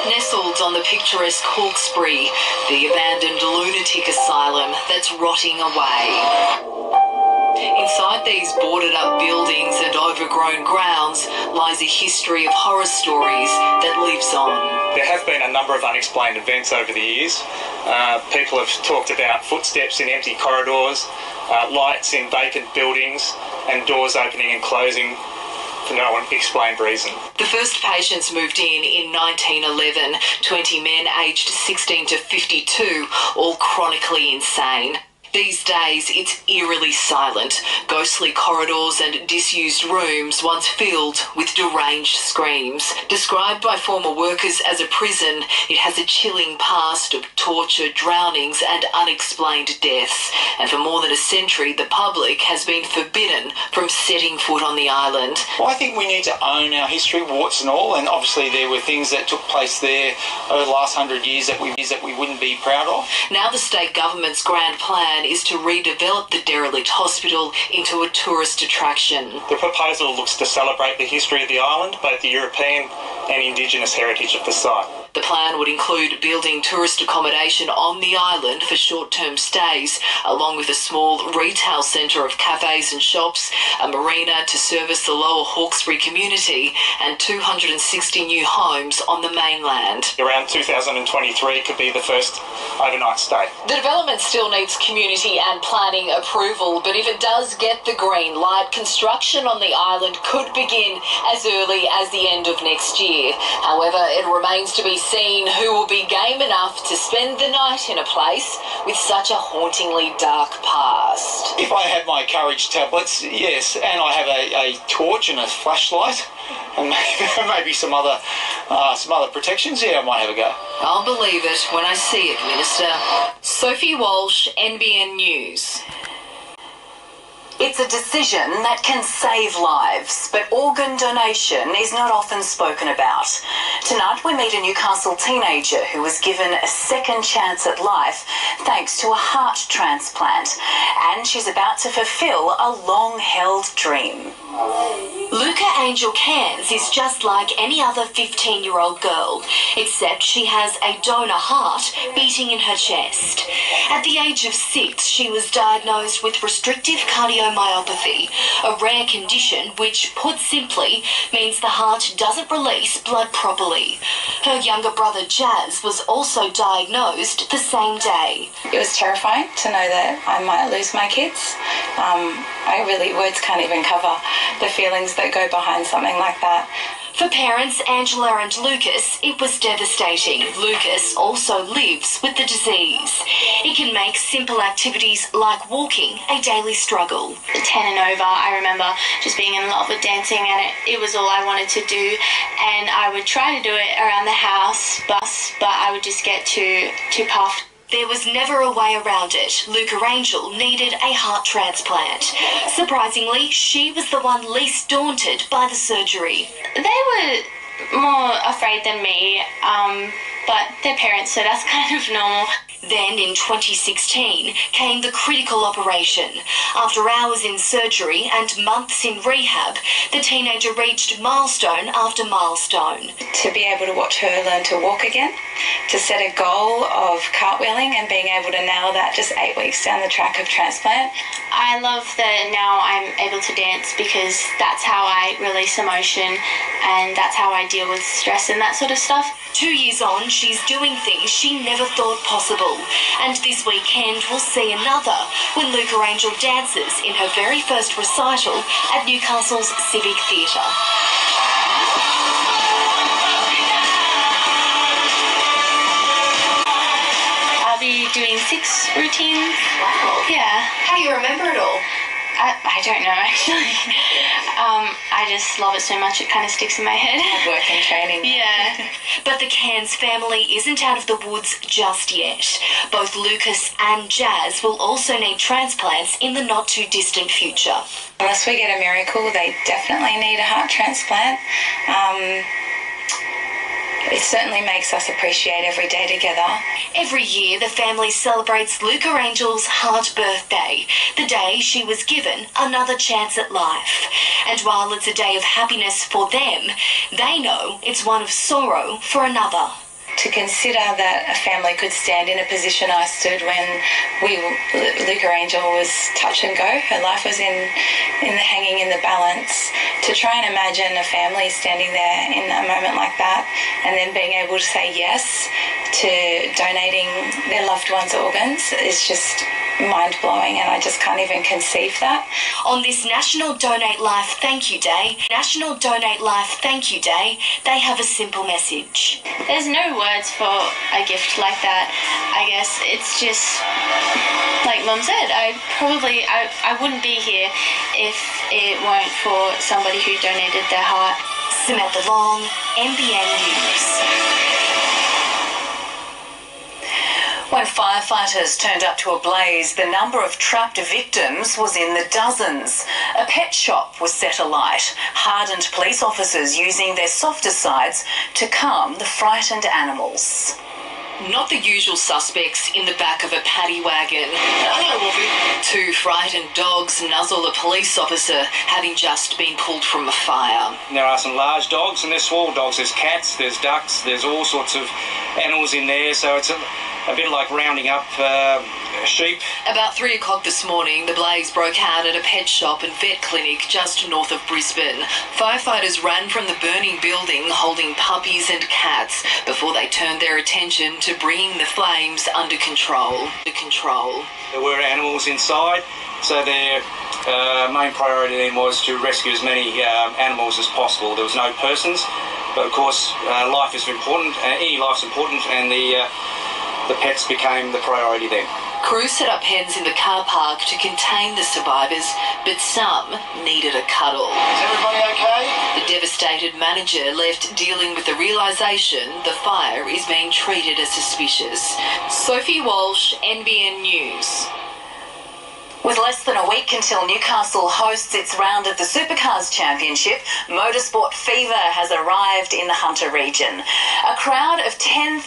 Nestled on the picturesque Hawkesbury, the abandoned lunatic asylum that's rotting away. Inside these boarded-up buildings and overgrown grounds lies a history of horror stories that lives on. There have been a number of unexplained events over the years. People have talked about footsteps in empty corridors, lights in vacant buildings, and doors opening and closing for no unexplained reason. The first patients moved in 1911, 20 men aged 16 to 52, all chronically insane. These days, it's eerily silent. Ghostly corridors and disused rooms once filled with deranged screams. Described by former workers as a prison, it has a chilling past of torture, drownings and unexplained deaths. And for more than a century, the public has been forbidden from setting foot on the island. Well, I think we need to own our history, warts and all, and obviously there were things that took place there over the last 100 years that we wouldn't be proud of. Now the state government's grand plan is to redevelop the derelict hospital into a tourist attraction. The proposal looks to celebrate the history of the island, both the European and Indigenous heritage of the site. The plan would include building tourist accommodation on the island for short-term stays, along with a small retail centre of cafes and shops, a marina to service the lower Hawkesbury community, and 260 new homes on the mainland. Around 2023 could be the first overnight stay. The development still needs community and planning approval, but if it does get the green light, construction on the island could begin as early as the end of next year. However, it remains to be seen who will be game enough to spend the night in a place with such a hauntingly dark past. If I had my courage tablets, yes, and I have a torch and a flashlight and maybe some other protections, yeah, I might have a go. I'll believe it when I see it, Minister. Sophie Walsh, NBN News. It's a decision that can save lives, but organ donation is not often spoken about. Tonight we meet a Newcastle teenager who was given a second chance at life thanks to a heart transplant, and she's about to fulfil a long-held dream. Luca Angel Cairns is just like any other 15-year-old girl, except she has a donor heart beating in her chest. At the age of 6, she was diagnosed with restrictive cardiomyopathy, a rare condition which, put simply, means the heart doesn't release blood properly. Her younger brother Jazz was also diagnosed the same day. It was terrifying to know that I might lose my kids. Words can't even cover the feelings that go behind something like that. For parents Angela and Lucas, it was devastating. Lucas also lives with the disease. It can make simple activities like walking a daily struggle. 10 and over, I remember just being in love with dancing, and it was all I wanted to do, and I would try to do it around the house, but I would just get too puffed. There was never a way around it. Luca Angel needed a heart transplant. Surprisingly, she was the one least daunted by the surgery. They were more afraid than me, but their parents, so that's kind of normal. Then in 2016 came the critical operation. After hours in surgery and months in rehab, the teenager reached milestone after milestone. To be able to watch her learn to walk again, to set a goal of cartwheeling and being able to nail that just 8 weeks down the track of transplant. I love that now I'm able to dance because that's how I release emotion and that's how I deal with stress and that sort of stuff. 2 years on, she's doing things she never thought possible. And this weekend we'll see another when Luca Angel dances in her very first recital at Newcastle's Civic Theatre. I'll be doing 6 routines. Wow. Yeah. How do you remember it all? I don't know, actually. I just love it so much, it kind of sticks in my head. Hard work and training. Yeah. But the Cairns family isn't out of the woods just yet. Both Lucas and Jazz will also need transplants in the not-too-distant future. Unless we get a miracle, they definitely need a heart transplant. It certainly makes us appreciate every day together. Every year, the family celebrates Luca Angel's heart birthday, the day she was given another chance at life. And while it's a day of happiness for them, they know it's one of sorrow for another. To consider that a family could stand in a position I stood when Luca Angel was touch and go, her life was in the hanging in the balance. To try and imagine a family standing there in a moment like that and then being able to say yes to donating their loved one's organs is just mind-blowing, and I just can't even conceive that. On this National Donate Life Thank You Day, National Donate Life Thank You Day, they have a simple message. There's no words for a gift like that. I guess it's just, like Mum said, I wouldn't be here if it weren't for somebody who donated their heart. Samantha Long, NBN News. When firefighters turned up to a blaze, the number of trapped victims was in the dozens. A pet shop was set alight, hardened police officers using their softer sides to calm the frightened animals. Not the usual suspects in the back of a paddy wagon. Two frightened dogs nuzzle a police officer having just been pulled from a fire. There are some large dogs and there's small dogs. There's cats, there's ducks, there's all sorts of animals in there, so it's a bit like rounding up sheep. About 3 o'clock this morning, the blaze broke out at a pet shop and vet clinic just north of Brisbane. Firefighters ran from the burning building holding puppies and cats before they turned their attention to bringing the flames under control. There were animals inside, so their main priority then was to rescue as many animals as possible. There was no persons, but of course life is important, any life's important, and the pets became the priority then. Crews set up pens in the car park to contain the survivors, but some needed a cuddle. Is everybody okay? The devastated manager left dealing with the realisation the fire is being treated as suspicious. Sophie Walsh, NBN News. With less than a week until Newcastle hosts its round of the Supercars Championship, motorsport fever has arrived in the Hunter region. A crowd of 10,000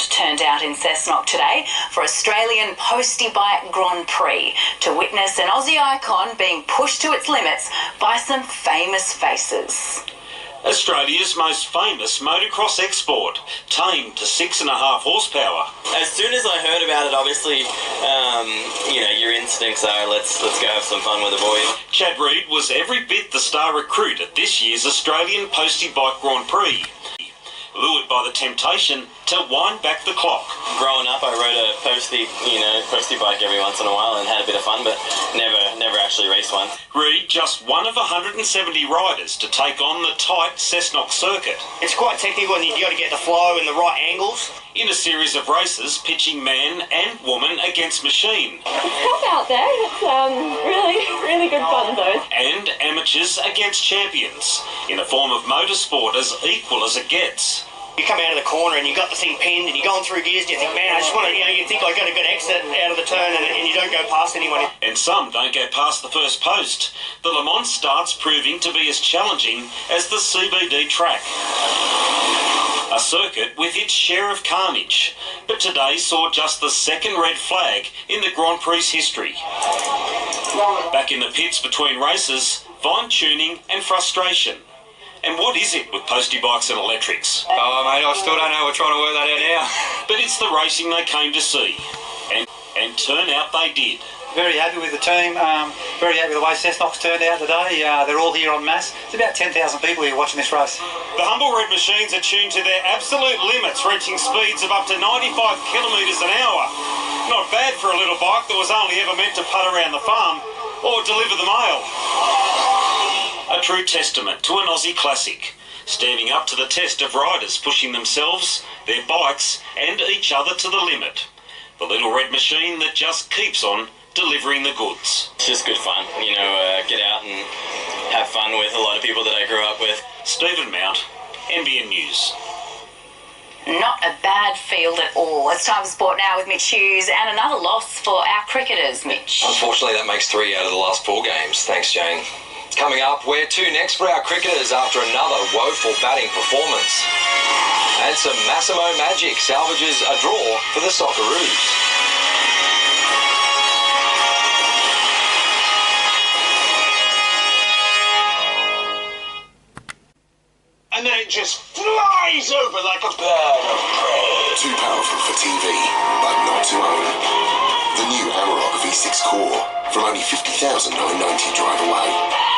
turned out in Cessnock today for Australian Postie Bike Grand Prix to witness an Aussie icon being pushed to its limits by some famous faces. Australia's most famous motocross export, tamed to 6.5 horsepower. As soon as I heard about it, obviously, your instincts are let's go have some fun with the boys. Chad Reed was every bit the star recruit at this year's Australian Postie Bike Grand Prix, lured by the temptation to wind back the clock. Growing up, I rode a postie bike every once in a while and had a bit of fun, but never actually raced one. Reed, just one of 170 riders to take on the tight Cessnock circuit. It's quite technical and you've got to get the flow and the right angles. In a series of races pitching man and woman against machine. It's tough out there. It's really good fun though. And amateurs against champions, in a form of motorsport as equal as it gets. You come out of the corner and you've got the thing pinned and you're going through gears and you think, man, I just want to, you think I got a good exit out of the turn and you don't go past anyone. And some don't go past the first post. The Le Mans start's proving to be as challenging as the CBD track. A circuit with its share of carnage, but today saw just the second red flag in the Grand Prix history. Back in the pits between races, fine-tuning and frustration. And what is it with postie bikes and electrics? Oh mate, I still don't know, we're trying to work that out now. But it's the racing they came to see, and turn out they did. Very happy with the team, very happy with the way Cessnock's turned out today. They're all here en masse. There's about 10,000 people here watching this race. The humble red machines are tuned to their absolute limits, reaching speeds of up to 95 kilometres an hour. Not bad for a little bike that was only ever meant to putt around the farm or deliver the mail. A true testament to an Aussie classic, standing up to the test of riders pushing themselves, their bikes and each other to the limit. The little red machine that just keeps on delivering the goods. It's just good fun, get out and have fun with a lot of people that I grew up with. Stephen Mount, NBN News. Not a bad field at all. It's time for sport now with Mitch Hughes and another loss for our cricketers, Mitch. Unfortunately, that makes 3 out of the last 4 games. Thanks, Jane. Coming up, where to next for our cricketers after another woeful batting performance? And some Massimo magic salvages a draw for the Socceroos. And then it just flies over like a bird of prey. Too powerful for TV, but not to own. The new Amarok V6 Core from only $50,990 drive away.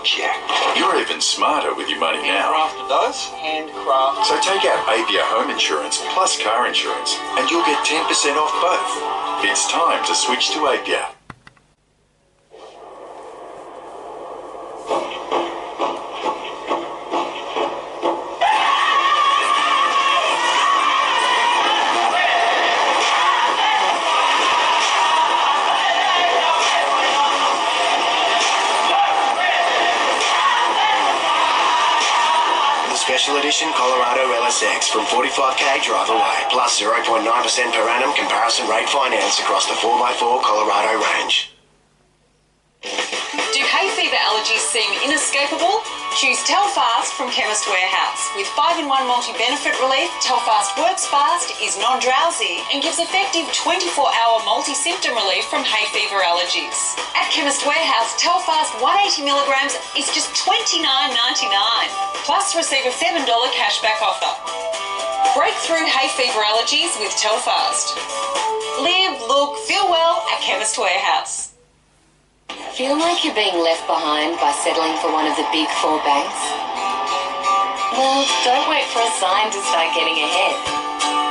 Jack, you're even smarter with your money now. Handcrafted those? Handcraft. So take out APIA home insurance plus car insurance and you'll get 10% off both. It's time to switch to APIA. Special Edition Colorado LSX from 45k drive away, plus 0.9% per annum comparison rate finance across the 4x4 Colorado range. Do hay fever allergies seem inescapable? Choose Telfast from Chemist Warehouse. With 5-in-1 multi-benefit relief, Telfast works fast, is non-drowsy, and gives effective 24-hour multi-symptom relief from hay fever allergies. At Chemist Warehouse, Telfast 180 milligrams is just $29.99. Plus, receive a $7 cashback offer. Break through hay fever allergies with Telfast. Live, look, feel well at Chemist Warehouse. Feel like you're being left behind by settling for one of the big four banks? Well, don't wait for a sign to start getting ahead.